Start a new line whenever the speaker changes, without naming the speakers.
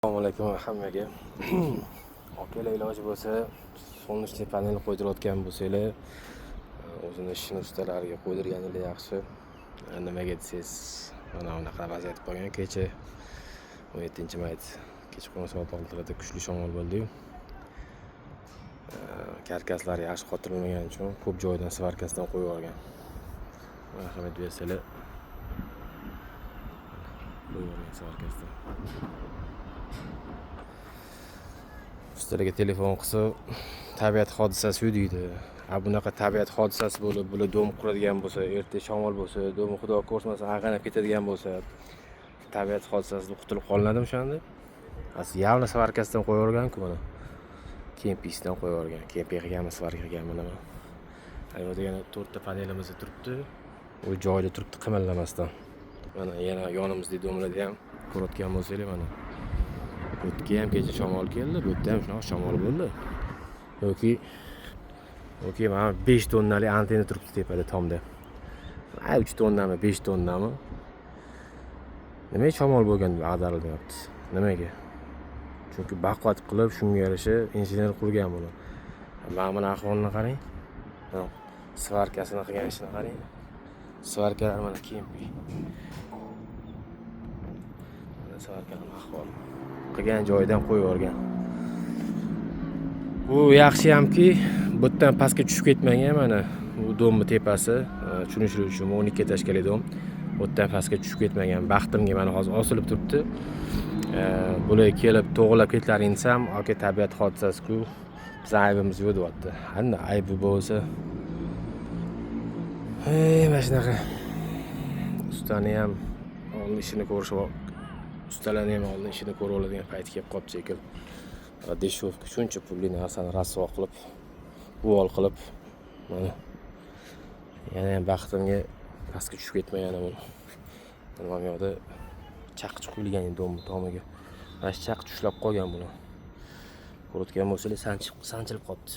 Assalomu alaykum hammaga. Akalar iloji bo'lsa, solnechniy panel qo'ydirayotgan bo'lsanglar, o'zini ishini ustalariga qo'ydirganingiz yaxshi. Nimaga desangiz, mana bunaqa vaziyat bo'lgan. Kecha 17-mayt kechqurun soat 6da kuchli shamol bo'ldi-yu. Karkaslar yaxshi qotirilmagani uchun ko'p joydan svarkasidan qo'yib yuborgan. Marhamat bersalar, qo'yib yuborgan svarkasidan. Ustalarga telefon qilsa, tabiat hodisasi deydi. Bunaqa tabiat hodisasi bo'lib, bular dom quradigan bo'lsa, erta shamol bo'lsa, dom xudo ko'rmasa ag'anab ketadigan bo'lsa, tabiat hodisasidan qutulib qolinadimi o'shanda? Yavni svarkasidan qo'yib yuborgan-ku mana. Kempisidan qo'yib yuborgan. Kempi qilganmi, svarka qilganmi nima? Ayolda yana 4 ta panelimiz turibdi. U joyida turibdi qimirlamasdan. Mana yana yonimizda domlarda ham ko'rayotgan bo'lsanglar mana. Bu yerga ham kecha shamol keldi, bu yerda ham shunaqa shamol bo'ldi. Yoki mana 5 tonnali antena turibdi tepada tomda. 3 tonnami, 5 tonnami? Nimaga shamol bo'lgan deb ag'darilmayapti? Nimaga? Chunki baquvvat qilib shunga yarasha injener qurgan buni. Mana buni ahvolini qarang. Svarkasini qilgan ishini qarang. Svarkalar mana kempi. Svarkaning ahvoli. Qilgan joyidan qo'yib yuborgan. Bu yaxshi hamki, bu yerdan pastga tushib ketmagan mana. Bu domning tepasi, tushunish uchun 12 etажli dom. Bu yerdan pastga tushib ketmagan. Baxtimga mana hozir osilib turibdi. Bular kelib to'g'rilab ketlaring desam, aka tabiat hodisasi-ku. Biz aybimiz yo'q deyapti. Qanday aybi bo'lsa, mana shunaqa. Ustani ham oldin ishini ko'rish, ustalarni ham oldin ishini ko'rib oladigan payt kelib qolibdi shekilli. Deshovka shuncha pulli narsani rasvo qilib, uvol qilib, mana yana ham baxtimga pastga tushib ketmagan buni. Nima bu yoqda chaqchi quyilgan domning tomiga. Mana chaq tushlab qolgan buni. Ko'rayotgan bo'lsangiz sanchilib qolibdi.